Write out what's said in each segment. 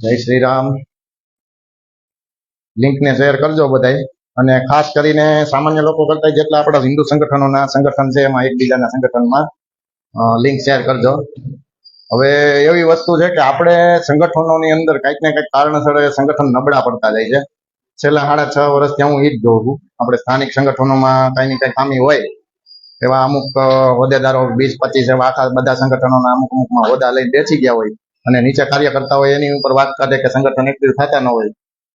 જય શ્રી રામ. લિંક ને શેર કરજો બધાય, અને ખાસ કરીને સામાન્ય લોકો કરતા જેટલા આપણા હિન્દુ સંગઠનોના સંગઠન છે એમાં એકબીજાના સંગઠનમાં લિંક શેર કરજો. હવે એવી વસ્તુ છે કે આપણે સંગઠનોની અંદર કંઈક ને કંઈક કારણસર સંગઠન નબળા પડતા જાય છે. છેલ્લા 6.5 વર્ષથી હું એ જ જોઉં છું. આપણે સ્થાનિક સંગઠનોમાં કઈ ને કઈ ખામી હોય એવા અમુક હોદ્દેદારો 20-25 એવા આખા બધા સંગઠનોના અમુકમાં હોદ્દા લઈને બેસી ગયા હોય, અને નીચે કાર્યકર્તા હોય એની ઉપર વાત કરે કે સંગઠન એક્ટિવ થતા ન હોય,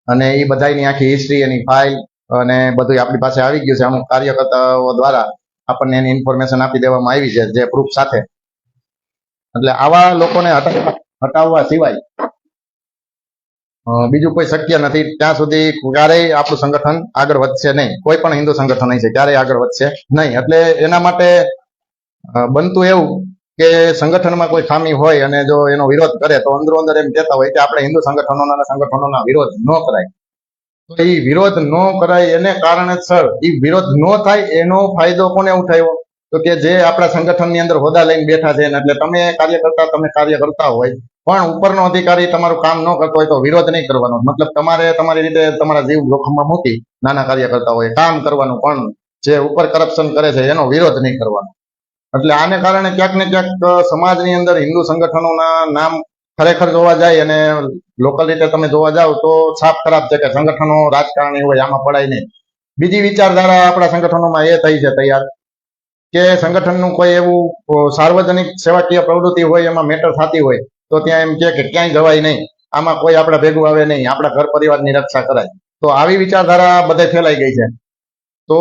અને એ બધાની આખી હિસ્ટ્રી, એની ફાઇલ અને બધું આપણી પાસે આવી ગયું છે. અમુક કાર્યકર્તાઓ દ્વારા આપણને એની ઇન્ફોર્મેશન આપી દેવામાં આવી છે, જે પ્રૂફ સાથે. એટલે આવા લોકોને હટાવવા સિવાય બીજું કોઈ શક્ય નથી. ત્યાં સુધી ક્યારેય આપણું સંગઠન આગળ વધશે નહીં. કોઈ પણ હિન્દુ સંગઠન છે ક્યારેય આગળ વધશે નહીં. એટલે એના માટે બનતું એવું કે સંગઠનમાં કોઈ ખામી હોય અને જો એનો વિરોધ કરે તો અંદરો અંદર એમ કહેતા હોય કે આપણે હિન્દુ સંગઠનોના વિરોધ ન કરાય. તો એ વિરોધ ન કરાય એને કારણસર એ વિરોધ ન થાય એનો ફાયદો કોને ઉઠાવ્યો? તો કે જે આપણા સંગઠનની અંદર હોદ્દા લઈને બેઠા છે, એટલે તમે કાર્ય કરતા હોય પણ ઉપરનો અધિકારી તમારું કામ ન કરતો હોય તો વિરોધ નહીં કરવાનો. મતલબ તમારે તમારી રીતે તમારા જીવ જોખમમાં મૂકી નાના કાર્ય કરતા હોય કામ કરવાનું, પણ જે ઉપર કરપ્શન કરે છે એનો વિરોધ નહીં કરવાનો. એટલે આને કારણે ક્યાંક ને ક્યાંક સમાજની અંદર હિન્દુ સંગઠનોના નામ ખરેખર જોવા જાય અને લોકલ રીતે તમે જોવા જાવ તો છાપ ખરાબ છે કે સંગઠનો રાજકારણી હોય આમાં પડાય નહીં. બીજી વિચારધારા આપણા સંગઠનોમાં એ થઈ છે તૈયાર કે સંગઠનનું કોઈ એવું સાર્વજનિક સેવાકીય પ્રવૃત્તિ હોય, એમાં મેટર થતી હોય તો ત્યાં એમ કે ક્યાંય જવાય નહીં, આમાં કોઈ આપણા ભેગું આવે નહીં, આપણા ઘર પરિવારની રક્ષા કરાય. તો આવી વિચારધારા બધે ફેલાઈ ગઈ છે. તો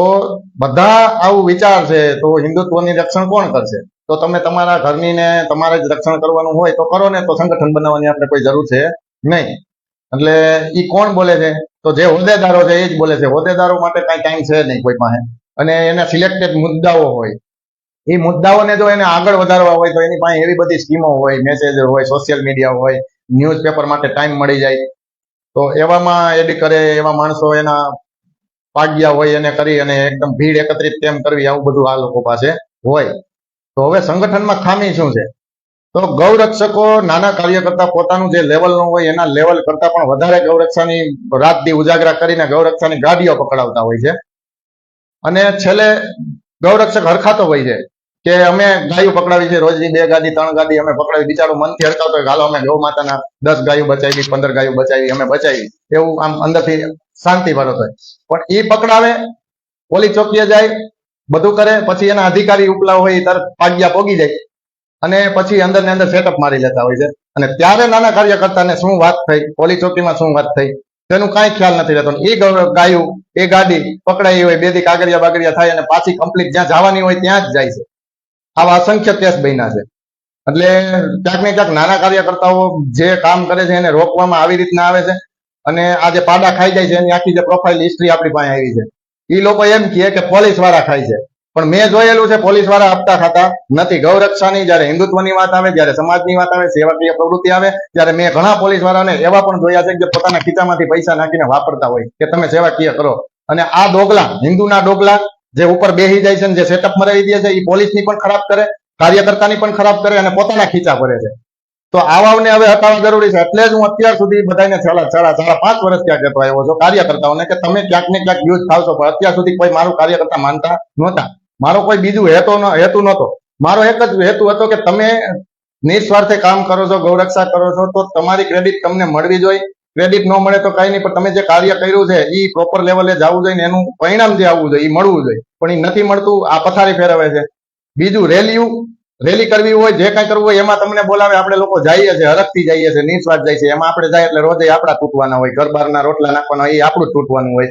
બધા આવું વિચાર છે તો હિન્દુત્વની રક્ષણ કોણ કરશે? તો તમે તમારા ઘરની ને તમારે જ રક્ષણ કરવાનું હોય તો કરો ને, તો સંગઠન બનાવવાની આપણે કોઈ જરૂર છે નહીં. એટલે ઈ કોણ બોલે છે? તો જે હોદ્દેદારો છે એ જ બોલે છે. હોદ્દેદારો માટે કઈ ટાઈમ છે નહીં કોઈ પાસે, અને એના સિલેક્ટેડ મુદ્દાઓ હોય, એ મુદ્દાઓને જો એને આગળ વધારવા હોય તો એની પાસે એવી બધી સ્કીમો હોય, મેસેજો હોય, સોશિયલ મીડિયા હોય, ન્યૂઝપેપર માટે ટાઈમ મળી જાય. તો એવામાં એડી કરે, એવા માણસો એના પાગ્યા હોય એને કરી અને એકદમ ભીડ એકત્રિત કેમ કરવી, આવું બધું આ લોકો પાસે હોય. તો હવે સંગઠનમાં ખામી શું છે? તો ગૌરક્ષકો નાના કાર્યકર્તા પોતાનું જે લેવલનું હોય એના લેવલ કરતા પણ વધારે ગૌરક્ષાની રાત દી ઉજાગરા કરીને ગૌરક્ષાની ગાડીઓ પકડાવતા હોય છે. અને છેલ્લે ગૌરક્ષક હરખાતો હોય છે કે અમે ગાયું પકડાવી છે, રોજની 2 ગાડી 3 ગાડી અમે પકડાવી. બિચારો મનથી હરખાતો હોય, હાલો અમે ગૌ માતાના 10 ગાયું બચાવી, 15 ગાયું બચાવી, અમે બચાવી, એવું આમ અંદરથી શાંતિ ભરત હોય. પણ એ પકડાવે, પોલીસ ચોકીએ જાય, બધું કરે, પછી એના અધિકારી ઉપલા હોય તરત પાગ્યા પોગી જાય અને પછી અંદર ને અંદર સેટઅપ મારી લેતા હોય છે. અને ત્યારે નાના કાર્યકર્તાને શું વાત થઈ, પોલીસ ચોકીમાં શું વાત થઈ, તેનું કાંઈ ખ્યાલ નથી રહેતો. એ ગાયું, એ ગાડી પકડાઈ હોય, 2 દી કાગળિયા બાગળિયા થાય અને પાછી કમ્પ્લીટ જ્યાં જવાની હોય ત્યાં જ જાય છે. આવા અસંખ્ય કેસ બન્યા છે. એટલે ક્યાંક ને ક્યાંક નાના કાર્યકર્તાઓ જે કામ કરે છે એને રોકવામાં આવી રીતના આવે છે. અને આ જે પાડા ખાઈ જાય છે એની આખી જે પ્રોફાઇલ હિસ્ટ્રી આપણી પાસે આવી છે. એ લોકો એમ કહે કે પોલીસ વાળા ખાય છે, પણ મેં જોયેલું છે પોલીસ વાળા આપતા ખાતા નથી. ગૌરક્ષાની જયારે હિન્દુત્વની વાત આવે, જયારે સમાજની વાત આવે, સેવાકીય પ્રવૃત્તિ આવે, ત્યારે મેં ઘણા પોલીસ વાળાને એવા પણ જોયા છે કે પોતાના ખીચામાંથી પૈસા નાખીને વાપરતા હોય કે તમે સેવાકીય કરો. અને આ ડોગલા, હિન્દુના ડોગલા જે ઉપર બેસી જાય છે ને જે સેટઅપ મરાવી દે છે, એ પોલીસની પણ ખરાબ કરે, કાર્યકર્તાની પણ ખરાબ કરે અને પોતાના ખીચા ભરે છે. તો આવાને હવે હટાવવા જરૂરી છે. એટલે જ હું અત્યાર સુધી બધાને 5 વર્ષ ત્યાં કહેતો આવ્યો છું કાર્યકર્તાઓને કે તમે ક્યાંક ને ક્યાંક યુઝ થાવશો, પણ અત્યાર સુધી કોઈ મારું કાર્યકર્તા માનતા નહોતા. મારો કોઈ બીજું હેતુ નહોતો. મારો એક જ હેતુ હતો કે તમે નિસ્વાર્થે કામ કરો છો, ગૌરક્ષા કરો છો, તો તમારી ક્રેડિટ તમને મળવી જોઈએ. ક્રેડિટ ન મળે તો કઈ નહીં, પણ તમે જે કાર્ય કર્યું છે એ પ્રોપર લેવલે જવું જોઈએ, એનું પરિણામ જે આવવું જોઈએ એ મળવું જોઈએ. પણ એ નથી મળતું, આ પથારી ફેરવે છે. બીજું રેલી કરવી હોય, જે કઈ કરવું હોય એમાં તમને બોલાવે, આપણે લોકો જઈએ છીએ, હરખથી જઈએ છીએ, નિસ્વાર્થ જાય છે. એમાં આપણે જાય એટલે રોજે આપણા તૂટવાના હોય, ઘર બહારના રોટલા નાખવાના હોય, એ આપણું તૂટવાનું હોય.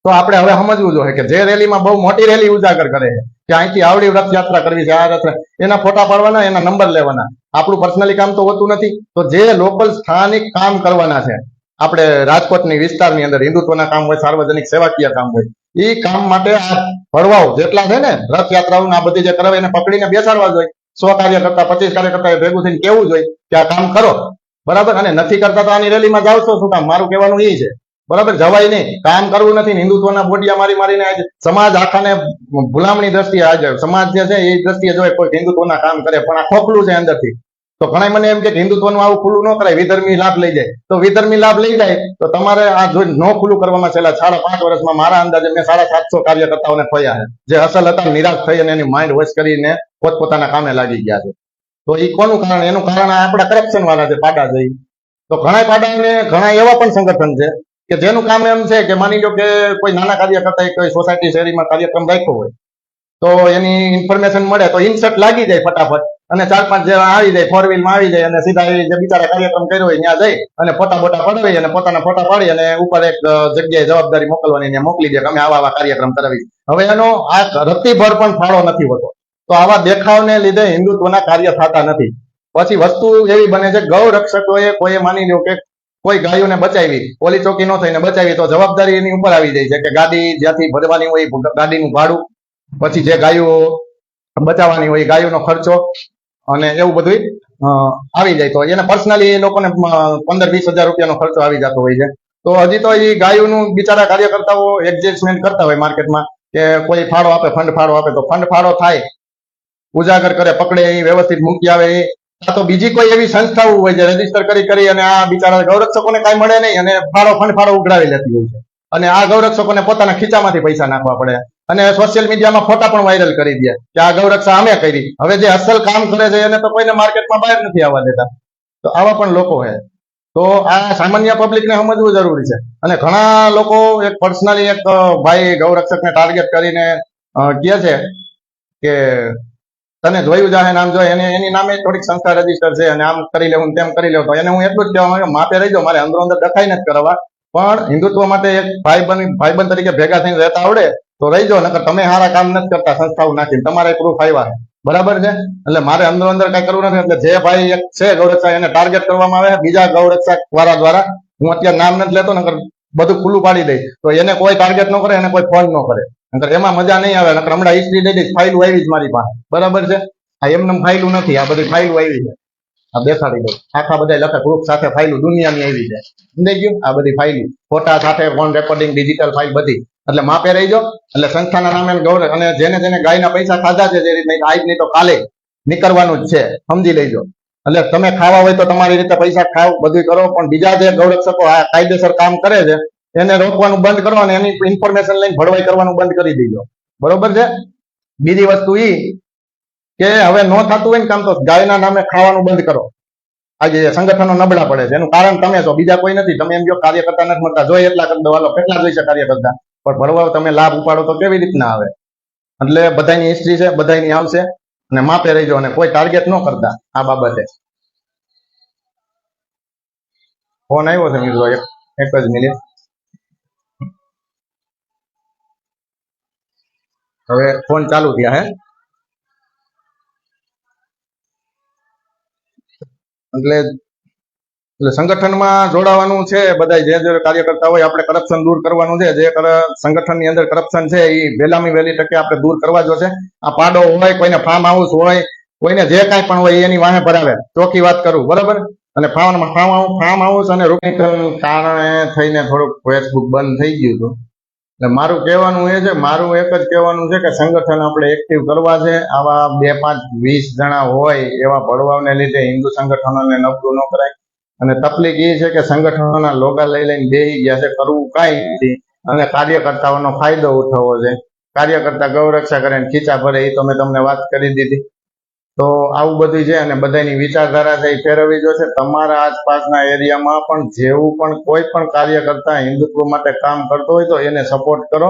તો આપણે હવે સમજવું જોઈએ કે જે રેલીમાં બહુ મોટી રેલી ઉજાગર કરે છે કે અહીંથી આવડી રથયાત્રા કરવી છે, આ રથ, એના ફોટા પાડવાના, એના નંબર લેવાના, આપણું પર્સનલી કામ તો હોતું નથી. તો જે લોકલ સ્થાનિક કામ કરવાના છે, આપણે રાજકોટની વિસ્તારની અંદર હિન્દુત્વના કામ હોય, સાર્વજનિક સેવાકીય કામ હોય, એ કામ માટે આ ભરવાઓ જેટલા છે ને, રથયાત્રાઓ આ બધી જે કરાવે એને પકડીને બેસાડવા જોઈએ. 100 કાર્યકર્તા 25 કાર્યકર્તા ભેગું થઈને કેવું જોઈએ કે આ કામ કરો, બરાબર. અને નથી કરતા તો આની રેલીમાં જાવ છો શું કામ? મારું કહેવાનું એ છે, બરાબર. જવાય નહીં, કામ કરવું નથી. હિન્દુત્વના બોટિયા મારીને આજે સમાજ આખાને ભૂલામણી દ્રષ્ટિએ, આજે સમાજ જે છે એ દ્રષ્ટિએ જોઈ કોઈ હિન્દુત્વના કામ કરે, પણ આ ખોખલું છે અંદરથી. તો ઘણા મને એમ કે હિન્દુત્વનું આવું ખુલ્લું ન કરાય, વિધર્મી લાભ લઈ જાય. તો વિધર્મી લાભ લઈ જાય તો તમારે આ જો ન ખુલ્લું કરવામાં છેલ્લા 5.5 વર્ષમાં મારા અંદાજે મેં 750 કાર્યકર્તાઓને ખોયા છે, જે અસલ હતા નિરાશ થઈ અને એની માઇન્ડ વોશ કરીને પોતપોતાના કામે લાગી ગયા છે. તો એ કોનું કારણ? એનું કારણ આપણા કરપ્શન વાળા છે, પાડા જઈ. તો ઘણા પાડાને ઘણા એવા પણ સંગઠન છે કે જેનું કામ એમ છે કે માની લો કે કોઈ નાના કાર્યકર્તા કોઈ સોસાયટી શેરીમાં કાર્યક્રમ રાખ્યો હોય તો એની ઇન્ફોર્મેશન મળે તો ઇન્સર્ટ લાગી જાય ફટાફટ, અને 4-5 જેવા આવી જાય, 4 વ્હીલમાં આવી જાય અને સીધા એ જે બિચારા કાર્યક્રમ કર્યો હોય ત્યાં જઈ અને ફોટા બોટા પડાવી અને પોતાના ફોટા પાડી અને ઉપર એક જગ્યાએ જવાબદારી મોકલવાની ત્યાં મોકલી દે કે અમે આવા કાર્યક્રમ કરાવી. હવે એનો આ રત્તીભર પણ ફાળો નથી હોતો. તો આવા દેખાવને લીધે હિન્દુત્વના કાર્ય થતા નથી. પછી વસ્તુ એવી બને છે, ગૌ રક્ષકોએ કોઈ માની લો કે કોઈ ગાયોને બચાવી, પોલીસ ચોકી ન થઈને બચાવી, તો જવાબદારી એની ઉપર આવી જાય છે કે ગાડી જ્યાંથી ભરવાની હોય ગાડીનું ભાડું, પછી જે ગાયો બચાવવાની હોય ગાયોનો ખર્ચો અને એવું બધું આવી જાય. તો એને પર્સનલી એ લોકોને 15-20 હજાર રૂપિયાનો ખર્ચો આવી જતો હોય છે. તો હજી તો એ ગાયોનું બિચારા કાર્યકર્તાઓ એડજસ્ટમેન્ટ કરતા હોય માર્કેટમાં કે કોઈ ફાળો આપે, ફંડ ફાળો આપે, તો ફંડ ફાળો થાય, ઉજાગર કરે, પકડે, એ વ્યવસ્થિત મૂકી આવે. આ તો બીજી કોઈ એવી સંસ્થાઓ હોય જે રજીસ્ટર કરી અને આ બિચારા ગૌરક્ષકોને કાંઈ મળે નહીં અને ફંડ ફાળો ઉઘરાવી લેતી હોય છે. અને આ ગૌરક્ષકોને પોતાના ખીચામાંથી પૈસા નાખવા પડે અને સોશિયલ મીડિયામાં ફોટા પણ વાયરલ કરી દે કે આ ગૌરક્ષા અમે કરી. હવે જે અસલ કામ કરે છે એને તો કોઈને માર્કેટમાં બહાર નથી આવવા દેતા. તો આવા પણ લોકો છે. તો આ સામાન્ય પબ્લિકને સમજવું જરૂરી છે. અને ઘણા લોકો એક પર્સનલી એક ભાઈ ગૌરક્ષકને ટાર્ગેટ કરીને કહે છે કે તને જોયું જાહે, નામ જોઈએ, એની નામે થોડીક સંસ્થા રજીસ્ટર છે અને આમ કરી લેવું તેમ કરી લેવું. તો એને હું એટલું જ કહેવા માંગ્યો, માપે રહીજો, મારે અંદરો અંદર ડખાઈ નથી કરવા, પણ હિન્દુત્વ માટે એક ભાઈબંધ તરીકે ભેગા થઈને રહેતા આવડે તો રહીજો, નકર તમે સારા કામ નથી કરતા સંસ્થાઓ નાખીને, તમારે પ્રૂફ આવ્યા છે, બરાબર છે. એટલે મારે અંદરો અંદર કઈ કરવું નથી. એટલે જે ભાઈ એક છે ગૌરક્ષક એને ટાર્ગેટ કરવામાં આવે બીજા ગૌરક્ષક વાળા દ્વારા, હું અત્યારે નામ નથી લેતો, નકર બધું ખુલ્લું પાડી દઈ, તો એને કોઈ ટાર્ગેટ ન કરે, એને કોઈ ફોન ન કરે, નકર એમાં મજા નહીં આવે. નકર હમણાં હિસ્ટ્રી દઈ દઈશ, ફાઇલું આવી જ મારી પાસે, બરાબર છે. આ એમને ફાઇલું નથી, આ બધી ફાઇલું આવી છે, આ દેખાડી દઉં, આખા બધા લખે ગ્રુપ સાથે ફાઇલું દુનિયાની આવી છે, સમજાઈ ગયું. આ બધી ફાઇલ ફોટા સાથે ફોન રેકોર્ડિંગ ડિજિટલ ફાઇલ બધી. એટલે માપે રહીજો. એટલે સંસ્થાના નામે ગૌરવ, અને જેને ગાયના પૈસા ખાધા છે જે રીતે આજ નહીં તો કાલે નીકળવાનું જ છે, સમજી લેજો. એટલે તમે ખાવા હોય તો તમારી રીતે પૈસા ખાવ, બધું કરો, પણ બીજા જે ગૌરક્ષકો આ કાયદેસર કામ કરે છે એને રોકવાનું બંધ કરો અને એની ઇન્ફોર્મેશન લઈને ભડવાઈ કરવાનું બંધ કરી દેજો, બરોબર છે. બીજી વસ્તુ એ કે હવે ન થતું હોય ને કામ તો ગાયના નામે ખાવાનું બંધ કરો. આજે સંગઠનો નબળા પડે છે એનું કારણ તમે છો, બીજા કોઈ નથી. તમે એમ કહો કાર્યકર્તા નથી મળતા, જોઈએ એટલા કરી દો, હાલો કેટલા જોઈશે કાર્યકર્તા, પણ ભરવા તમે લાભ ઉપાડો તો કેવી રીતના આવે. એટલે બધાની હિસ્ટ્રી છે, બધાની આવશે, અને માપે રહીજો અને કોઈ ટાર્ગેટ ન કરતા આ બાબતે. ફોન આવ્યો છે મિત્રો, એક જ મિનિટ. હવે ફોન ચાલુ થયા હે, એટલે સંગઠનમાં જોડાવાનું છે. બધા જે કાર્યકર્તા હોય આપણે કરપ્શન દૂર કરવાનું છે. જે સંગઠનની અંદર કરપ્શન છે એ વહેલામાં વહેલી તકે આપણે દૂર કરવા જોશે. આ પાડો હોય, કોઈને ફાર્મ હાઉસ હોય, કોઈને જે કાંઈ પણ હોય એની વાહે ભરાવે, ચોખ્ખી વાત કરું, બરાબર. અને ફાર્મ હાઉસ અને રૂપિયા કારણે થઈને થોડુંક ફેસબુક બંધ થઈ ગયું હતું. એટલે મારું કહેવાનું એ છે, મારું એક જ કહેવાનું છે કે સંગઠન આપણે એક્ટિવ કરવા છે. આવા 2, 5, 20 જણા હોય એવા ભળવાને લીધે હિન્દુ સંગઠનોને નબળું ન કરાય. અને તકલીફ એ છે કે સંગઠનોના લોગા લઈને બેસી ગયા છે, કરવું કાંઈ નથી, અને કાર્યકર્તાઓનો ફાયદો ઉઠાવવો છે. કાર્યકર્તા ગૌરક્ષા કરે ખીચા ભરે, એ તો મેં તમને વાત કરી દીધી. તો આવું બધું છે, અને બધાની વિચારધારા છે એ ફેરવવી જોશે. તમારા આસપાસના એરિયામાં પણ જેવું પણ કોઈ પણ કાર્યકર્તા હિન્દુત્વ માટે કામ કરતો હોય તો એને સપોર્ટ કરો,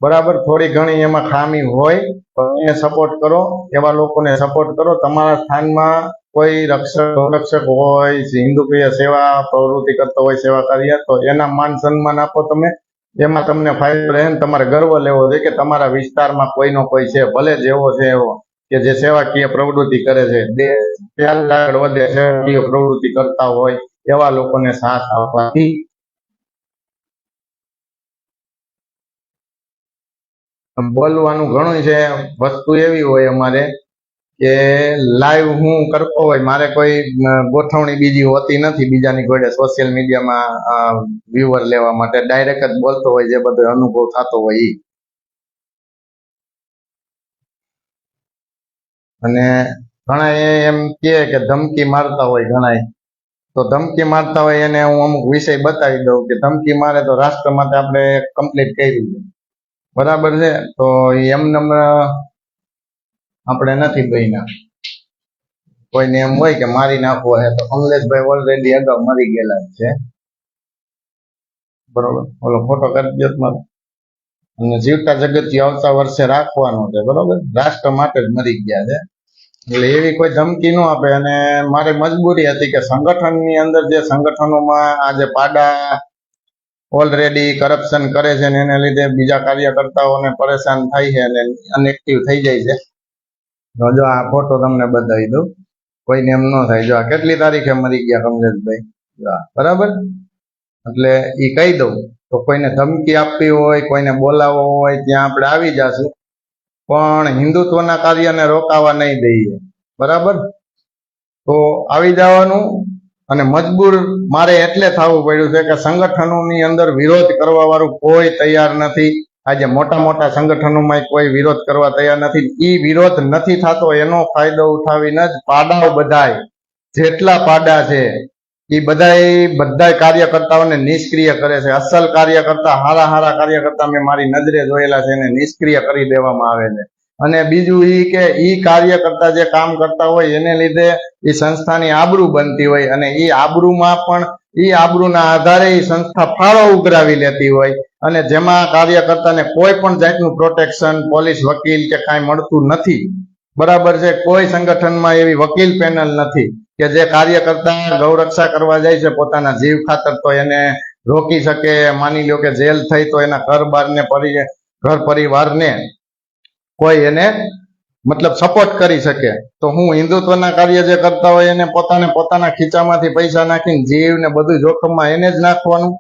બરાબર. થોડી ઘણી એમાં ખામી હોય તો એને સપોર્ટ કરો, એવા લોકોને સપોર્ટ કરો. તમારા સ્થાનમાં કોઈ રક્ષક હોય, હિન્દુપ્રિય સેવા પ્રવૃત્તિ કરતો હોય, સેવા કાર્ય, તો એના માન સન્માન આપો તમે. એમાં તમને ફાયદો રહે ને તમારે ગર્વ લેવો જોઈએ કે તમારા વિસ્તારમાં કોઈનો કોઈ છે, ભલે જેવો છે એવો, કે જે સેવાકીય પ્રવૃત્તિ કરે છે, દેશ આગળ વધે, સેવાકીય પ્રવૃત્તિ કરતા હોય એવા લોકોને સાથ આપવાથી બોલવાનું ઘણું છે. વસ્તુ એવી હોય અમારે કે લાઈવ હું કરતો હોય, મારે કોઈ ગોઠવણી બીજી હોતી નથી બીજાની જોડે સોશિયલ મીડિયામાં વ્યુઅર લેવા માટે. ડાયરેક્ટ જ બોલતો હોય, જે બધો અનુભવ થતો હોય એ. અને ઘણા એમ કે ધમકી મારતા હોય ઘણા, તો ધમકી મારતા હોય એને હું અમુક વિષય બતાવી દઉં કે ધમકી મારે તો રાષ્ટ્ર માટે આપણે કમ્પ્લીટ કર્યું છે, બરાબર છે. તો એમને આપણે નથી બન્યા. કોઈને એમ હોય કે મારી નાખવો છે તો કમલેશભાઈ ઓલરેડી અગાઉ મરી ગયેલા છે, બરોબર. ઓલો ફોટો કરી દો મારો. અને જીવતા જગતથી આવતા વર્ષે રાખવાનો છે, બરોબર. રાષ્ટ્ર માટે જ મરી ગયા છે, એટલે એવી કોઈ ધમકી ન આપે. અને મારી મજબૂરી હતી કે સંગઠનની અંદર જે સંગઠનોમાં આજે પાડા ઓલરેડી કરપ્શન કરે છે ને એને લીધે બીજા કાર્યકર્તાઓને પરેશાન થાય છે અને અનએક્ટિવ થઈ જાય છે. તો જો આ ફોટો તમને બતાવી દઉં, કોઈને એમ ન થાય. જો આ કેટલી તારીખે મરી ગયા કમલેશભાઈ, બરાબર. એટલે એ કહી દઉં તો કોઈને ધમકી આપવી હોય, કોઈને બોલાવવો હોય ત્યાં આપણે આવી જશું, પણ હિન્દુત્વના કાર્યને રોકાવા નહીં દઈએ, બરાબર. તો આવી જવાનું. અને મજબૂર મારે એટલે થવું પડ્યું છે કે સંગઠનોની અંદર વિરોધ કરવા વાળું કોઈ તૈયાર નથી. આજે મોટા મોટા સંગઠનોમાં કોઈ વિરોધ કરવા તૈયાર નથી. એ વિરોધ નથી થતો એનો ફાયદો ઉઠાવીને જ પાડાઓ બધાય જેટલા પાડા છે એ બધા કાર્યકર્તાઓને નિષ્ક્રિય કરે છે. અસલ કાર્યકર્તા, હારા કાર્યકર્તા મેં મારી નજરે જોયેલા છે, એને નિષ્ક્રિય કરી દેવામાં આવે છે. અને બીજું ઈ કે ઈ કાર્યકર્તા જે કામ કરતા હોય એને લીધે એ સંસ્થાની આબરૂ બનતી હોય, અને એ આબરૂમાં પણ એ આબરૂના આધારે એ સંસ્થા ફાળો ઉઘરાવી લેતી હોય, અને જેમાં કાર્યકર્તાને કોઈ પણ જાતનું પ્રોટેક્શન, પોલીસ, વકીલ કે કાંઈ મળતું નથી, બરાબર છે. કોઈ સંગઠનમાં એવી વકીલ પેનલ નથી કે જે કાર્યકર્તા ગૌરક્ષા કરવા જાય છે પોતાના જીવ ખાતર તો એને રોકી શકે. માની લો કે જેલ થઈ તો એના ઘર પરિવારને કોઈ એને મતલબ સપોર્ટ કરી શકે. તો હું હિન્દુત્વના કાર્ય જે કરતા હોય એને પોતાના ખીચામાંથી પૈસા નાખીને જીવ ને બધું જોખમમાં એને જ નાખવાનું.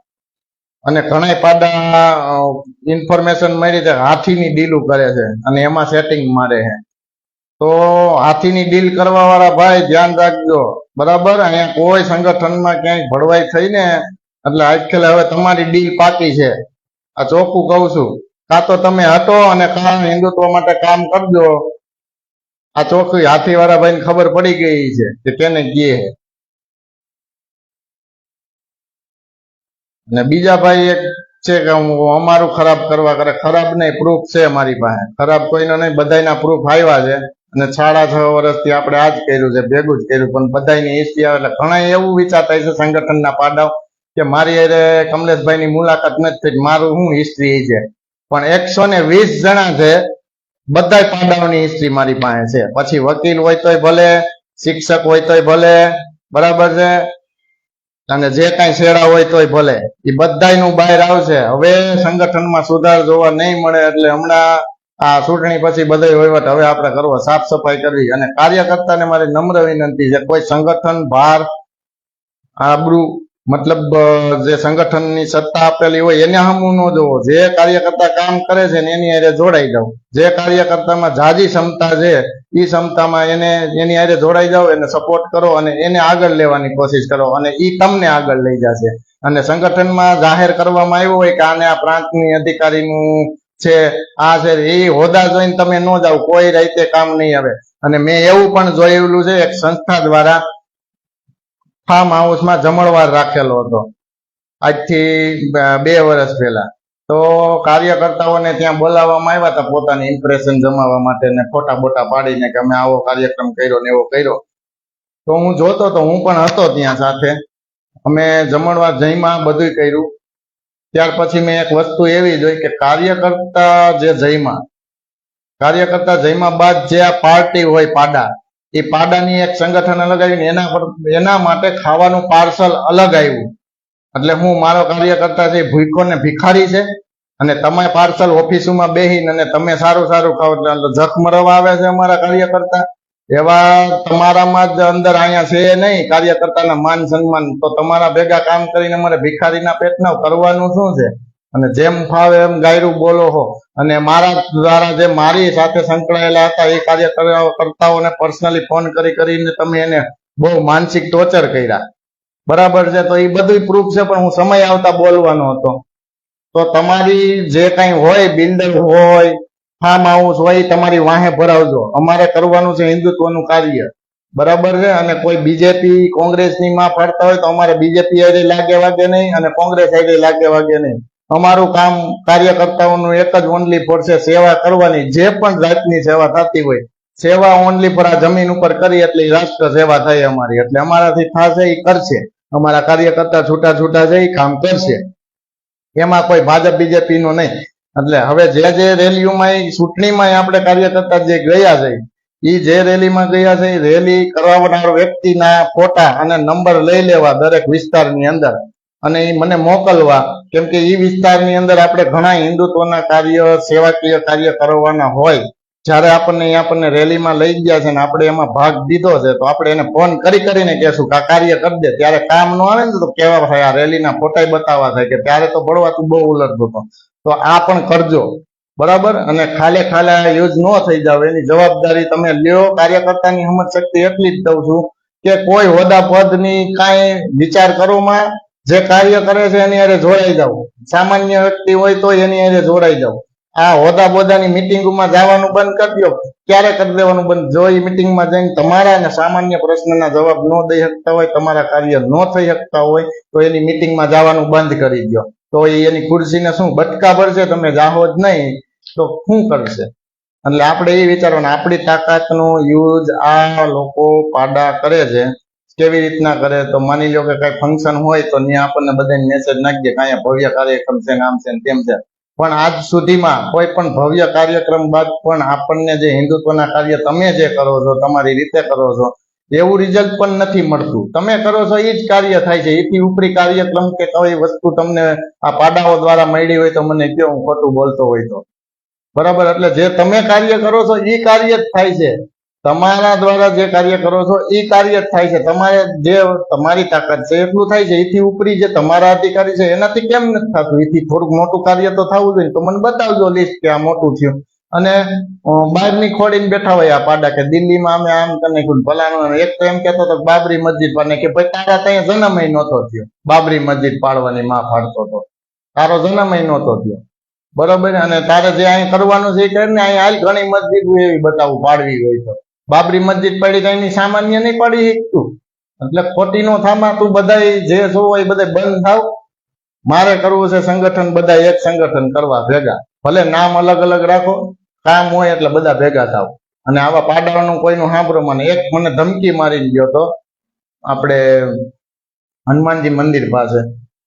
અને ઘણા પાડા ઇન્ફોર્મેશન મળી છે હાથીની ડીલું કરે છે અને એમાં સેટિંગ મારે છે. તો હાથીની ડીલ કરવા વાળા ભાઈ ધ્યાન રાખજો, બરાબર. અહીંયા કોઈ સંગઠનમાં ક્યાંય ભળવાઈ થઈ ને એટલે આજકાલ હવે તમારી ડીલ પાકી છે, આ ચોખ્ખું કહું છું. કાં તો તમે હટો અને કાં હિન્દુત્વ માટે કામ કરજો. આ ચોખ્ખી હાથી વાળા ભાઈને ખબર પડી ગઈ છે કે તેને કહે. અને બીજા ભાઈ એક છે કે અમારું ખરાબ કરવા કરે. ખરાબ નહીં, પ્રૂફ છે મારી પાસે. ખરાબ કોઈનો નહીં, બધાના પ્રૂફ આવ્યા છે. અને 6.5 વર્ષથી આપણે આ જ કર્યું છે, ભેગું જ કર્યું. પણ બધાની હિસ્ટ્રી આવે એટલે ઘણા એવું વિચારતા છે સંગઠનના પાડાઓ કે મારી અરે કમલેશભાઈની મુલાકાત નથી થઈ, મારું શું હિસ્ટ્રી છે. પણ 120 જણા છે, બધા પાડાઓની હિસ્ટ્રી મારી પાસે છે. પછી વકીલ હોય તોય ભલે, શિક્ષક હોય તોય ભલે, બરાબર છે. અને જે કાંઈ શેડા હોય તોય ભલે, એ બધાયનું બહાર આવશે. હવે સંગઠનમાં સુધાર જોવા નહીં મળે. એટલે હમણાં આ ચૂંટણી પછી બધો વહીવટ હવે આપણે કરવો, સાફ સફાઈ કરવી. અને કાર્યકર્તાને મારી નમ્ર વિનંતી છે, કોઈ સંગઠન ભાર આબરૂ મતલબ જે સંગઠનની સત્તા આપેલી હોય એને હમું ન જોવો. જે કાર્યકર્તા કામ કરે છે ને એની હારે જોડાઈ જાવ. જે કાર્યકર્તામાં જાજી ક્ષમતા છે એ ક્ષમતામાં એની હારે જોડાઈ જાવ, એને સપોર્ટ કરો અને એને આગળ લેવાની કોશિશ કરો, અને એ તમને આગળ લઈ જશે. અને સંગઠનમાં જાહેર કરવામાં આવ્યું હોય કે આને આ પ્રાંતની અધિકારીનું છે, આ છે, એ હોદ્દા જોઈને તમે ન જાવ, કોઈ રીતે કામ નહીં આવે. અને મેં એવું પણ જોયેલું છે, એક સંસ્થા દ્વારા ફાર્મ હાઉસમાં જમણવાર રાખેલો હતો આજથી 2 વર્ષ પહેલા. તો કાર્યકર્તાઓને ત્યાં બોલાવવામાં આવ્યા હતા પોતાની ઇમ્પ્રેશન જમાવવા માટે ને ફોટા બોટા પાડીને કે અમે આવો કાર્યક્રમ કર્યો ને એવો કર્યો. તો હું જોતો તો, હું પણ હતો ત્યાં સાથે. અમે જમણવાર જઈમાં બધું કર્યું. ત્યાર પછી મેં એક વસ્તુ એવી જોઈ કે કાર્યકર્તા જઈમાં બાદ જે આ પાર્ટી હોય પાડા, એ પાડાની એક સંગઠન અલગ આવીને એના માટે ખાવાનું પાર્સલ અલગ આવ્યું. એટલે હું મારો કાર્યકર્તા છે ભૂખો ને ભિખારી છે, અને તમે પાર્સલ ઓફિસોમાં બેહીને અને તમે સારું ખાવ એટલે જખ મરવા આવે છે અમારા કાર્યકર્તા. એવા તમારામાં જ અંદર અહીંયા છે નહીં કાર્યકર્તાના માન સન્માન. તો તમારા ભેગા કામ કરીને અમારે ભિખારીના પેટના કરવાનું શું છે? અને જેમ ફાવે એમ ગાયરું બોલો હો. અને મારા દ્વારા જે મારી સાથે સંકળાયેલા હતા એ કાર્યકર્તાઓને પર્સનલી ફોન કરીને તમે એને બહુ માનસિક ટોર્ચર કર્યા, બરાબર છે. તો એ બધું પ્રૂફ છે, પણ હું સમય આવતા બોલવાનો હતો. તો તમારી જે કાંઈ હોય, બિલ્ડર હોય, ફાર્મ હાઉસ હોય એ તમારી વાહે ભરાવજો. અમારે કરવાનું છે હિન્દુત્વનું કાર્ય, બરાબર છે. અને કોઈ બીજેપી કોંગ્રેસની માં ફરતા હોય તો અમારે બીજેપી આઈડે લાગે વાગે નહીં અને કોંગ્રેસ આઈડે લાગે વાગે નહીં. અમારું કામ કાર્યકર્તાઓનું એક જ ઓનલી ફોર છે સેવા કરવાની. જે પણ જાતની સેવા થતી હોય સેવા ઓનલી ફોર આ જમીન ઉપર કરી એટલે રાષ્ટ્ર સેવા થાય અમારી. એટલે અમારાથી થશે એ કરશે. અમારા કાર્યકર્તા છૂટા છૂટા છે એ કામ કરશે. એમાં કોઈ ભાજપ બીજેપી નું નહીં. એટલે હવે જે રેલીઓમાં ચૂંટણીમાં આપણે કાર્યકર્તા જે ગયા છે એ જે રેલીમાં ગયા છે એ રેલી કરાવનાર વ્યક્તિના ફોટા અને નંબર લઈ લેવા દરેક વિસ્તારની અંદર અને એ મને મોકલવા. કેમ કે એ વિસ્તારની અંદર આપણે ઘણા હિન્દુત્વના કાર્ય સેવાકીય કાર્ય કરવાના હોય. જ્યારે આપણને રેલીમાં લઈ ગયા છે ને આપણે એમાં ભાગ દીધો છે તો આપણે એને ફોન કરીને કહેશું કે આ કાર્ય કરી દે. ત્યારે કામ ન આવે ને તો કેવા થાય, આ રેલીના ફોટા બતાવવા થાય કે ત્યારે તો બળવાતું બહુ ઉલટતું હતો. તો આ પણ કરજો, બરાબર. અને ખાલે યુઝ ન થઈ જાવ એની જવાબદારી તમે લ્યો. કાર્યકર્તાની સમજ શક્તિ એટલી જ દઉં છું કે કોઈ હોદ્દા પદની કાંઈ વિચાર કરોમાં જે કાર્ય કરે છે એની હારે જોડાઈ જાવ. સામાન્ય વ્યક્તિ હોય તો એની હારે જોડાઈ જાવ. આ હોદ્દા બોદાની મિટિંગમાં જવાનું બંધ કરી દો. ક્યારે કરી દેવાનું બંધ? જો એ મિટિંગમાં જઈને તમારા અને સામાન્ય પ્રશ્નના જવાબ ન દઈ શકતા હોય, તમારા કાર્ય ન થઈ શકતા હોય તો એની મિટિંગમાં જવાનું બંધ કરી દો. તો એની ખુરશીને શું બટકા ભરશે? તમે જાહો જ નહીં તો શું કરશે? એટલે આપણે એ વિચારવાનું આપણી તાકાતનો યુઝ આ લોકો પાડા કરે છે. કેવી રીતના કરે? તો માની લો કે કઈ ફંક્શન હોય તો ત્યાં આપણને બધાને મેસેજ નાખી દે કે અહીંયા ભવ્ય કાર્યક્રમ છે, આમ છે તેમ છે. પણ આજ સુધીમાં કોઈ પણ ભવ્ય કાર્યક્રમ બાદ પણ આપણને જે હિન્દુત્વના કાર્ય તમે જે કરો છો તમારી રીતે કરો છો એવું રિઝલ્ટ પણ નથી મળતું. તમે કરો છો એ જ કાર્ય થાય છે. એથી ઉપરી કાર્યક્રમ કે કઈ વસ્તુ તમને આ પાડાઓ દ્વારા મળી હોય તો મને કહો, હું ખોટું બોલતો હોય તો, બરાબર. એટલે જે તમે કાર્ય કરો છો એ કાર્ય જ થાય છે. તમારા દ્વારા જે કાર્ય કરો છો એ કાર્ય જ થાય છે. તમારે જે તમારી તાકાત છે એટલું થાય છે. એથી ઉપરી જે તમારા અધિકારી છે એનાથી કેમ નથી થતું? એથી થોડુંક મોટું કાર્ય તો થવું જોઈએ. તો મને બતાવજો લિસ્ટ કે આ મોટું થયું. અને બહારની ખોડીને બેઠા હોય આ પાડા કે દિલ્હીમાં અમે આમ કરી નાખ્યું ભલાનું. એક તો એમ કેતો હતો બાબરી મસ્જિદ પાડને કે ભાઈ તારા ત્યાં જન્મ નહોતો થયો. બાબરી મસ્જિદ પાડવાની માં ફાડતો હતો, તારો જન્મ નહોતો થયો, બરોબર. અને તારે જે અહીં કરવાનું છે એ કરીને અહીં હાલ ઘણી મસ્જિદ એવી બતાવું પાડવી હોય તો. બાબરી મસ્જિદ પડી તો એની સામાન્ય નહીં પડી શકતું. એટલે ખોટી નો થામા તું બધા જે છો એ બધા બંધ થાવ. મારે કરવું છે સંગઠન, બધા એક સંગઠન કરવા ભેગા. ભલે નામ અલગ અલગ રાખો, કામ હોય એટલે બધા ભેગા થાવ. અને આવા પાડાવાનું કોઈનું સાંભળો. એક મને ધમકી મારીને ગયો તો આપણે હનુમાનજી મંદિર પાસે,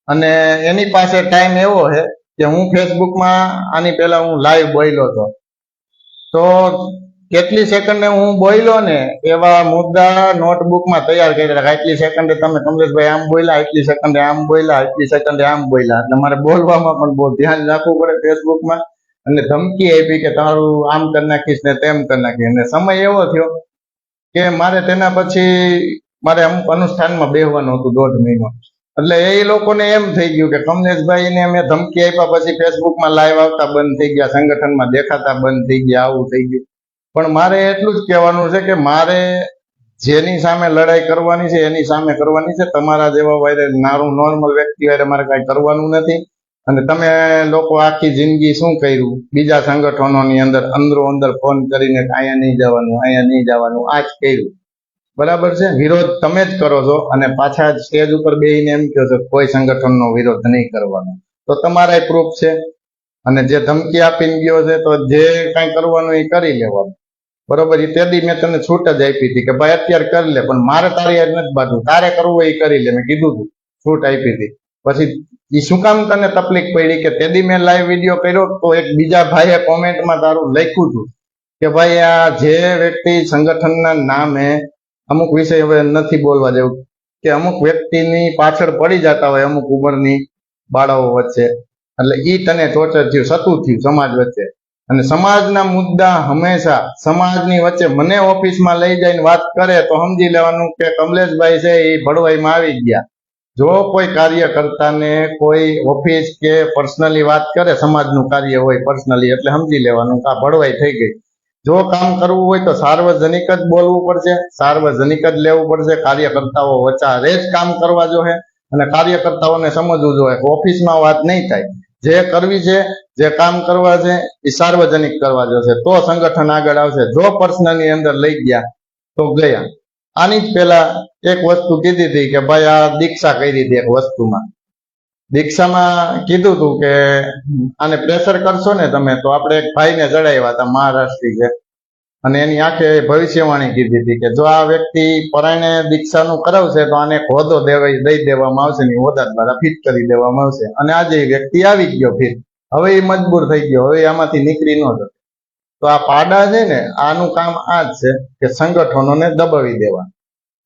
અને એની પાસે ટાઈમ એવો છે કે હું ફેસબુકમાં આની પહેલા હું લાઈવ બોલ્યો હતો. તો કેટલી સેકન્ડે હું બોલ્યો ને એવા મુદ્દા નોટબુકમાં તૈયાર કરી રાખા. એટલી સેકન્ડે તમે કમલેશભાઈ આમ બોલ્યા, એટલી સેકન્ડે આમ બોલ્યા, એટલી સેકન્ડે આમ બોલ્યા. એટલે મારે બોલવામાં પણ બહુ ધ્યાન રાખવું પડે ફેસબુકમાં. અને ધમકી આપી કે તારું આમ કરી નાખીશ ને તેમ કરી નાખીશ. અને સમય એવો થયો કે મારે તેના પછી મારે અમુક અનુષ્ઠાનમાં બેસવાનું હતું 1.5 મહિનો. એટલે એ લોકોને એમ થઈ ગયું કે કમલેશભાઈને મેં ધમકી આપ્યા પછી ફેસબુકમાં લાઈવ આવતા બંધ થઈ ગયા, સંગઠનમાં દેખાતા બંધ થઈ ગયા, આવું થઈ ગયું. પણ મારે એટલું જ કહેવાનું છે કે મારે જેની સામે લડાઈ કરવાની છે એની સામે કરવાની છે. તમારા જેવા વાયરે નારું નોર્મલ વ્યક્તિ વાયરે મારે કાંઈ કરવાનું નથી. અને તમે લોકો આખી જિંદગી શું કર્યું બીજા સંગઠનોની અંદર અંદરો અંદર ફોન કરીને અહીંયા નહીં જવાનું, અહીંયા નહીં જવાનું, આ જ કર્યું, બરાબર છે. વિરોધ તમે જ કરો છો અને પાછા સ્ટેજ ઉપર બેસીને એમ કહો છો કોઈ સંગઠનનો વિરોધ નહીં કરવાનો. તો તમારા પ્રૂફ છે. અને જે ધમકી આપીને ગયો છે તો જે કાંઈ કરવાનું એ કરી લેવાનું, બરોબર. એ તેદી મેં તને છૂટ જ આપી હતી કે ભાઈ અત્યારે કરી લે, પણ મારે તારી યાદ નથી બાજુ, તારે કરવું એ કરી લે, મેં કીધું તું, છૂટ આપી હતી. પછી એ શું કામ તને તકલીફ પડી કે તેદી મેં લાઈવ વિડીયો કર્યો તો એક બીજા ભાઈએ કોમેન્ટમાં તારું લખ્યું હતું કે ભાઈ આ જે વ્યક્તિ સંગઠનના નામે અમુક વિષય હવે નથી બોલવા જેવું કે અમુક વ્યક્તિની પાછળ પડી જતા હોય અમુક ઉંમરની બાળાઓ વચ્ચે, એટલે ઈ તને ટોર્ચર થયું, સતું થયું સમાજ વચ્ચે. અને સમાજના મુદ્દા હંમેશા સમાજની વચ્ચે મને ઓફિસમાં લઈ જઈને વાત કરે તો સમજી લેવાનું કે કમલેશભાઈ છે એ ભડવાઈમાં આવી ગયા. જો કોઈ કાર્યકર્તાને કોઈ ઓફિસ કે પર્સનલી વાત કરે, સમાજનું કાર્ય હોય પર્સનલી, એટલે સમજી લેવાનું કે આ ભડવાઈ થઈ ગઈ. જો કામ કરવું હોય તો સાર્વજનિક જ બોલવું પડશે, સાર્વજનિક જ લેવું પડશે. કાર્યકર્તાઓ વચ્ચે જ કામ કરવા જોઈએ અને કાર્યકર્તાઓને સમજવું જોઈએ ઓફિસમાં વાત નહીં થાય. જે કરવી છે, જે કામ કરવા છે એ સાર્વજનિક કરવા જશે તો સંગઠન આગળ આવશે. જો પર્સનલની અંદર લઈ ગયા તો ગયા. આની જ પેલા એક વસ્તુ કીધી હતી કે ભાઈ આ દીક્ષા કરી હતી. એક વસ્તુમાં દીક્ષામાં કીધું હતું કે આને પ્રેશર કરશો ને તમે તો આપણે એક ભાઈને જડાવ્યા હતા મહારાષ્ટ્રી છે, અને એની આંખે ભવિષ્યવાણી કીધી હતી કે જો આ વ્યક્તિ પરાયણે દીક્ષાનું કરાવશે તો આને એક હોદ્દો દઈ દેવામાં આવશે ને હોદ્દા દ્વારા ફિટ કરી દેવામાં આવશે. અને આજે એ વ્યક્તિ આવી ગયો ફિટ, હવે એ મજબૂર થઈ ગયો, હવે આમાંથી નીકળી ન શકે. તો આ પાડા છે ને આનું કામ આ જ છે કે સંગઠનોને દબાવી દેવા,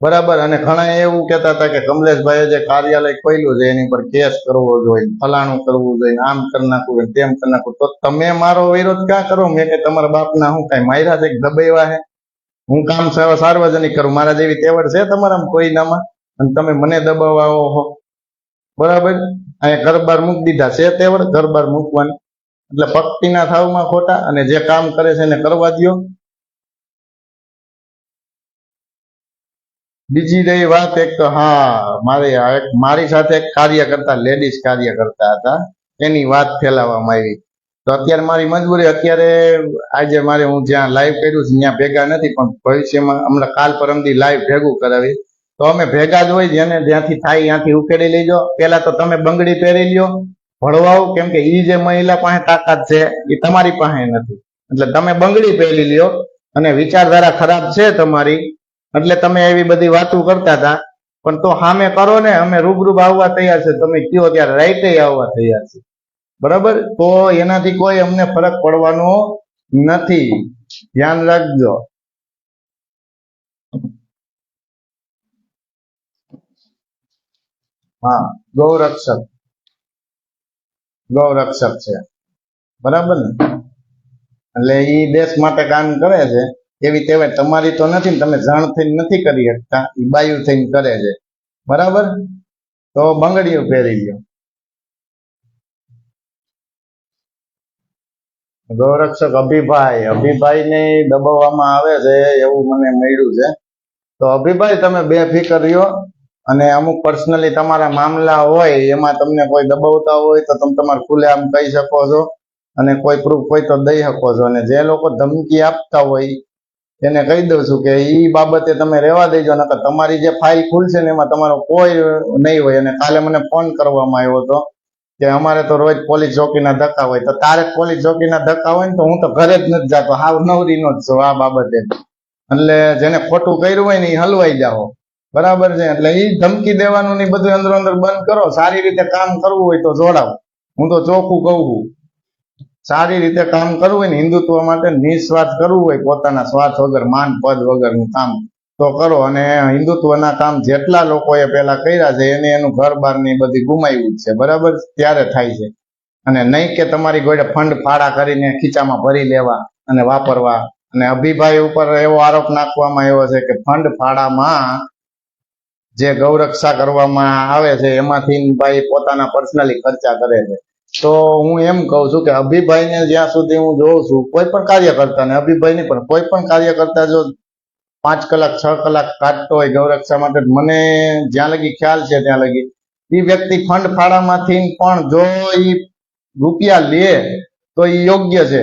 બરાબર. અને ઘણા એવું કહેતા હતા કે કમલેશભાઈએ જે કાર્યાલય ખોલ્યું છે એની પર કેસ કરવો જોઈએ, ફલાણું કરવું જોઈએ, આમ કરી નાખવું જોઈએ, તેમ કરી નાખવું. તો તમે મારો વિરોધ ક્યાં કરો? મેં કે તમારા બાપના હું કઈ માર્યા છે, દબાવ્યા છે? હું કામ સાર્વજનિક કરું, મારા જેવી તેવડ છે તમારા કોઈનામાં? અને તમે મને દબાવવા આવો છો, બરાબર. અહીંયા ઘર બાર મૂકી દીધા છે તેવડ, ઘર બાર મૂકવાની. એટલે પક્તિના થાવમાં ખોટા, અને જે કામ કરે છે એને કરવા દો. બીજી રહી વાત, એક તો હા મારી સાથે એક કાર્ય કરતા લેડીઝ કાર્ય કરતા હતા, એની વાત ફેલાવવામાં આવી. તો અત્યારે મારી મજબૂરી, અત્યારે આજે મારે હું જ્યાં લાઈવ કર્યું છે ત્યાં ભેગા નથી, પણ ભવિષ્યમાં હમણાં કાલ પરમદી લાઈવ ભેગું કરાવી તો અમે ભેગા જ હોય. જેને જ્યાંથી થાય ત્યાંથી ઉકેડી લેજો. પેલા તો તમે બંગડી પહેરી લ્યો, ભળવાઓ, કેમ કે એ જે મહિલા પાસે તાકાત છે એ તમારી પાસે નથી. એટલે તમે બંગડી પહેરી લ્યો, અને વિચારધારા ખરાબ છે તમારી એટલે તમે એવી બધી વાતો કરતા હતા. પણ તો સામે કરો ને, અમે રૂબરૂ આવવા તૈયાર છે. તમે કયો ત્યારે રાઈટે આવવા તૈયાર છે, બરાબર. તો એનાથી કોઈ અમને ફરક પડવાનો નથી, ધ્યાન રાખજો. હા, ગૌરક્ષક છે, બરાબર ને. એટલે એ દેશ માટે કામ કરે છે. એવી તેવાય તમારી તો નથી ને, તમે જાણ થઈને નથી કરી શકતા, એ બાયુ થઈને કરે છે, બરાબર. તો બંગડીઓ પહેરી ગયો. ગૌરક્ષક અભિભાઈ ને દબાવવામાં આવે છે એવું મને મળ્યું છે. તો અભિભાઈ તમે બેફિકર રહ્યો, અને અમુક પર્સનલી તમારા મામલા હોય એમાં તમને કોઈ દબાવતા હોય તો તમે તમારે ખુલ્લે આમ કહી શકો છો, અને કોઈ પ્રૂફ હોય તો દઈ શકો છો. અને જે લોકો ધમકી આપતા હોય એને કહી દઉં છું કે એ બાબતે તમે રહેવા દેજો, નકર તમારી જે ફાઇલ ખુલશે ને એમાં તમારો કોઈ નહીં હોય. અને કાલે મને ફોન કરવામાં આવ્યો હતો કે અમારે તો રોજ પોલીસ ચોકીના ધક્કા હોય. તો તારે પોલીસ ચોકીના ધક્કા હોય ને તો હું તો ઘરે જ નથી જતો, હાવ નવરીનો જ છું આ બાબતે. એટલે જેને ખોટું કર્યું હોય ને એ હલવાઈ જાઓ, બરાબર છે. એટલે એ ધમકી દેવાનું ને બધું અંદર અંદર બંધ કરો. સારી રીતે કામ કરવું હોય તો જોડાવો. હું તો ચોખ્ખું કહું છું, સારી રીતે કામ કરવું હોય ને, હિન્દુત્વ માટે નિસ્વાર્થ કરવું હોય, પોતાના સ્વાર્થ વગર, માન પદ વગરનું કામ તો કરો. અને હિન્દુત્વના કામ જેટલા લોકોએ પેલા કર્યા છે એને એનું ઘર બાર ની બધી ગુમાવ્યું છે, બરાબર. ત્યારે થાય છે. અને નહીં કે તમારી ગોળે ફંડ ફાળા કરીને ખીચામાં ભરી લેવા અને વાપરવા. અને અભિભાઈ ઉપર એવો આરોપ નાખવામાં આવ્યો છે કે ફંડ ફાળામાં જે ગૌરક્ષા કરવામાં આવે છે એમાંથી ભાઈ પોતાના પર્સનલી ખર્ચા કરે છે. તો હું એમ કહું છું કે અભિભાઈને જ્યાં સુધી હું જોઉં છું, કોઈ પણ કાર્યકર્તા ને, અભિભાઈ નહીં પણ કોઈ પણ કાર્યકર્તા જો 5 કલાક 6 કલાક કાઢતો હોય ગૌરક્ષા માટે, મને જ્યાં લગી ખ્યાલ છે ત્યાં લગી એ વ્યક્તિ ફંડ ફાળામાંથી પણ જો એ રૂપિયા લે તો એ યોગ્ય છે.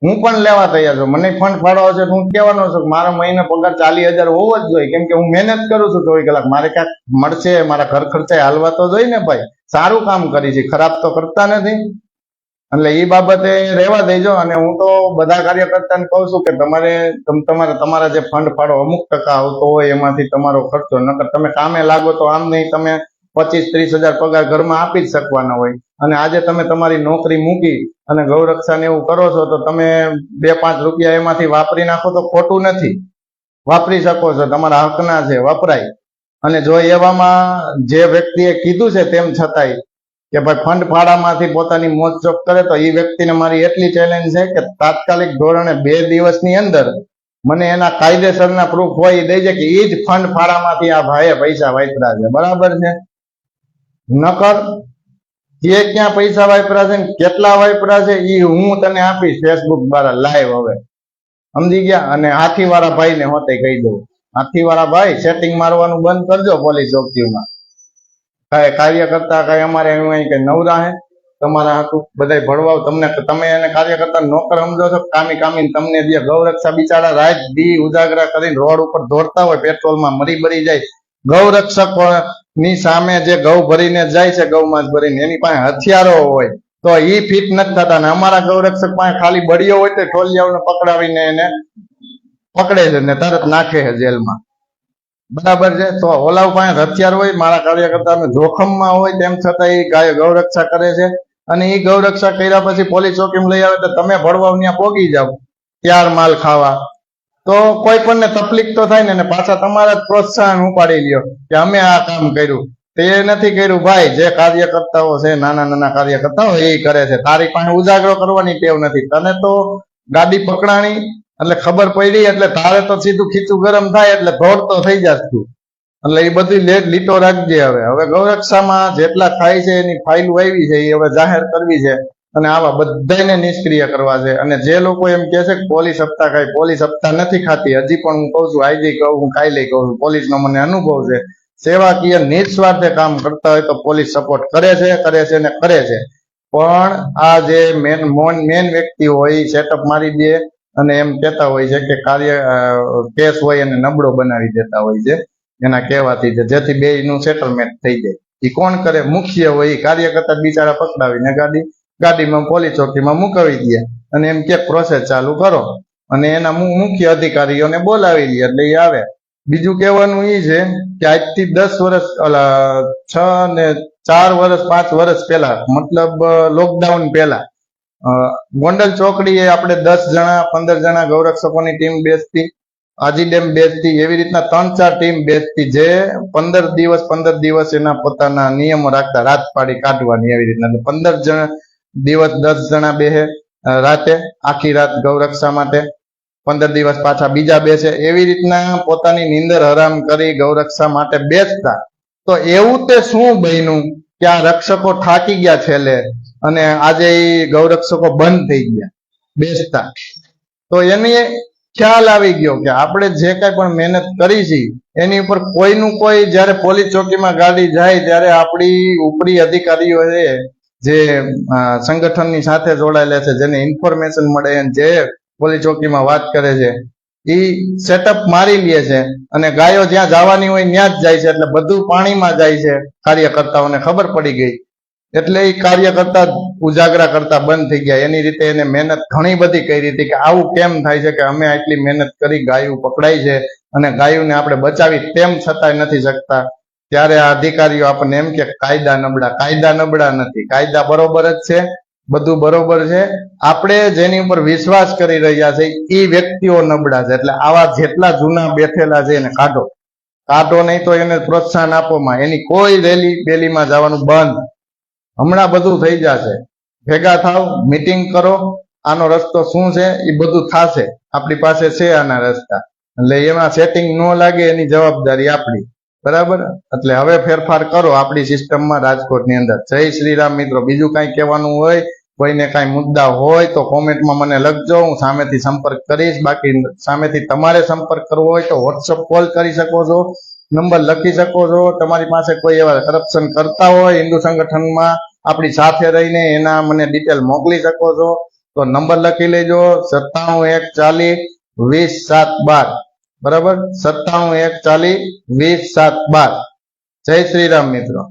હું પણ લેવા તૈયાર છું. મને ફંડ ફાળવા છે હું કહેવાનો છું કે મારો મહિને પગાર 40,000 હોવો જ જોઈએ, કેમ કે હું મહેનત કરું છું 24 કલાક, મારે ક્યાંક મળશે, મારા ઘર ખર્ચા હાલવા તો જોઈએ ને ભાઈ. સારું કામ કરી છે, ખરાબ તો કરતા નથી. એટલે એ બાબતે રહેવા દેજો. અને હું તો બધા કાર્યકર્તાને કહું છું કે તમારા જે ફંડ ફાળો અમુક ટકા આવતો હોય એમાંથી તમારો ખર્ચો, નકર તમે કામે લાગો તો આમ નહીં તમે 25-30 હજાર પગાર ઘરમાં આપી જ શકવાના હોય. અને આજે તમે તમારી નોકરી મૂકી અને ગૌરક્ષાને એવું કરો છો તો તમે 2-5 રૂપિયા એમાંથી વાપરી નાખો તો ખોટું નથી, વાપરી શકો છો, તમારા હકના છે, વપરાય. અને જો એવામાં જે વ્યક્તિએ કીધું છે તેમ છતાંય કે ભાઈ ફંડ ફાળામાંથી પોતાની મોજશોખ કરે, તો એ વ્યક્તિને મારી એટલી ચેલેન્જ છે કે તાત્કાલિક ધોરણે 2 દિવસની અંદર મને એના કાયદેસરના પ્રૂફ હોય એ દઈ જાય કે એ જ ફંડ ફાળામાંથી આ ભાઈએ પૈસા વાપરા છે, બરાબર છે. નકર જે ક્યાં પૈસા વાપરા છે ને કેટલા વાપરા છે એ હું તને આપીશ ફેસબુક દ્વારા લાઈવ. હવે સમજી ગયા. અને હાથીવાળા ભાઈને હોતે કહી દઉં, હાથીવાળા ભાઈ સેટિંગ મારવાનું બંધ કરજો પોલીસ ચોકીમાં. કાંઈ કાર્યકર્તા કાંઈ અમારે અહીં કઈ નવરા હે? તો તમારા હાથું બધા ભળવાવ તમને, તમે એને કાર્યકર્તા નોકર સમજો છો, કામી કામી તમને જે ગૌરક્ષા બિચારા રાત દી ઉજાગરા કરીને રોડ ઉપર દોડતા હોય, પેટ્રોલમાં મરી જાય, ગૌરક્ષક ની સામે જે ગૌ ભરીને જાય છે, ગૌમાંસ ભરીને, એની પાસે હથિયારો હોય તો ઈ ફિટ નથી થતા, ને અમારા ગૌરક્ષક પાસે ખાલી બળીઓ હોય તો ઠોલિયાઓને પકડાવીને એને પકડે છે ને તરત નાખે છે જેલમાં, બરાબર છે. તો ઓલા પાસે હથિયાર હોય, મારા કાર્યકર્તા જોખમમાં હોય, તેમ છતાં એ ગૌરક્ષા કરે છે, અને એ ગૌરક્ષા કર્યા પછી પોલીસ ચોકીમાં લઈ આવે તો તમે ભળવાવ ત્યાં પોગી જાવ ત્યાર માલ ખાવા, તો કોઈ પણ ને તકલીફ તો થાય ને, પાછા તમારા જ પ્રોત્સાહન ઉપાડી લ્યો કે અમે આ કામ કર્યું. તે નથી કર્યું ભાઈ, જે કાર્યકર્તાઓ છે, નાના નાના કાર્યકર્તાઓ એ કરે છે. તારી પાસે ઉજાગરો કરવાની ટેવ નથી, તને તો ગાડી પકડાણી એટલે ખબર પડી એટલે તારે તો સીધું ખીચું ગરમ થાય એટલે દોડતો થઈ જાત તું, એટલે એ બધી લીટો રાખજે. હવે ગૌરક્ષામાં જેટલા થાય છે એની ફાઇલ આવી છે, એ હવે જાહેર કરવી છે, અને આવા બધાને નિષ્ક્રિય કરવા છે. અને જે લોકો એમ કે છે કે પોલીસ હપ્તા ખાય, પોલીસ હપ્તા નથી ખાતી. હજી પણ હું કહું છું, આજે કહું હું, કાલે કહું છું, પોલીસનો મને અનુભવ છે. સેવાકીય નિસ્વાર્થે કામ કરતા હોય તો પોલીસ સપોર્ટ કરે છે ને કરે છે. પણ આ જે મેન વ્યક્તિ હોય સેટઅપ મારી દે અને એમ કહેતા હોય છે કે કેસ હોય એને નબળો બનાવી દેતા હોય છે એના કહેવાથી, જેથી બે નું સેટલમેન્ટ થઈ જાય. એ કોણ કરે? મુખ્ય હોય એ કાર્યકર્તા બિચારા પકડાવીને ગાડીમાં પોલીસ ચોકીમાં મુકાવી દે અને એમ કે પ્રોસેસ ચાલુ કરો, અને એના મુખ્ય અધિકારીઓને બોલાવી લે એટલે એ આવે. બીજું કહેવાનું એ છે કે આજથી 10 વર્ષ 6 ને 4 વર્ષ 5 વર્ષ પહેલા, મતલબ લોકડાઉન પહેલા, ગોંડલ ચોકડીએ આપણે 10 જણા 15 જણા ગૌરક્ષકોની ટીમ બેસતી, આજી ડેમ બેસતી, એવી રીતના 3-4 ટીમ બેસતી, જે 15 દિવસ એના પોતાના નિયમો રાખતા, રાત પાડી કાઢવાની એવી રીતના. 15 દિવસ 10 જણા બેસે રાતે, આખી રાત ગૌરક્ષા માટે, 15 દિવસ પાછા બીજા બેસે, એવી રીતના પોતાની નીંદર હરામ કરી ગૌરક્ષા માટે બેસતા. તો એવું તે શું બન્યું કે આ રક્ષકો થાકી ગયા છેલ્લે, અને આજે એ ગૌરક્ષકો બંધ થઈ ગયા બેસતા. તો એની ખ્યાલ આવી ગયો કે આપણે જે કઈ પણ મહેનત કરી છે એની ઉપર કોઈનું કોઈ, જયારે પોલીસ ચોકીમાં ગાડી જાય ત્યારે આપણી ઉપરી અધિકારીઓ છે, જે સંગઠનની સાથે જોડાયેલા છે, જેને ઇન્ફોર્મેશન મળે, જે પોલીસ ચોકીમાં વાત કરે છે, એ સેટઅપ મારી લે છે, અને ગાયો જ્યાં જવાની હોય ત્યાં જ જાય છે. એટલે બધું પાણીમાં જાય છે. કાર્યકર્તાઓને ખબર પડી ગઈ એટલે એ કાર્યકર્તા ઉજાગરા કરતા બંધ થઈ ગયા. એની રીતે એને મહેનત ઘણી બધી કરી હતી કે આવું કેમ થાય છે કે અમે આટલી મહેનત કરી, ગાયું પકડાય છે અને ગાયુંને આપણે બચાવી તેમ છતાંય નથી શકતા. ત્યારે આ અધિકારીઓ આપણને એમ કે કાયદા નબળા નથી, કાયદા બરોબર જ છે, બધું બરોબર છે. આપણે જેની ઉપર વિશ્વાસ કરી રહ્યા છે એ વ્યક્તિઓ નબળા છે. એટલે આવા જેટલા જૂના બેઠેલા છે એને કાઢો નહીં તો એને પ્રોત્સાહન આપોમાં. એની કોઈ રેલી બેલીમાં જવાનું બંધ. હમણાં બધું થઈ જશે. ભેગા થાવ, મીટિંગ કરો, આનો રસ્તો શું છે એ બધું થશે. આપણી પાસે છે આના રસ્તા, એટલે એમાં સેટિંગ ન લાગે એની જવાબદારી આપણી, બરાબર. એટલે હવે ફેરફાર કરો આપણી સિસ્ટમમાં, રાજકોટની અંદર. જય શ્રી રામ મિત્રો. બીજું કઈ કહેવાનું હોય, કોઈને કઈ મુદ્દા હોય તો કોમેન્ટમાં મને લખજો, હું સામેથી સંપર્ક કરીશ. બાકી સામેથી તમારે સંપર્ક કરવો હોય તો વોટ્સઅપ કોલ કરી શકો છો, નંબર લખી શકો છો. તમારી પાસે કોઈ એવા કરપ્શન કરતા હોય હિન્દુ સંગઠનમાં આપણી સાથે રહીને, એના મને ડિટેલ મોકલી શકો છો. તો નંબર લખી લેજો, 9714020712, બરાબર, 9714020712. જય શ્રી રામ મિત્રો.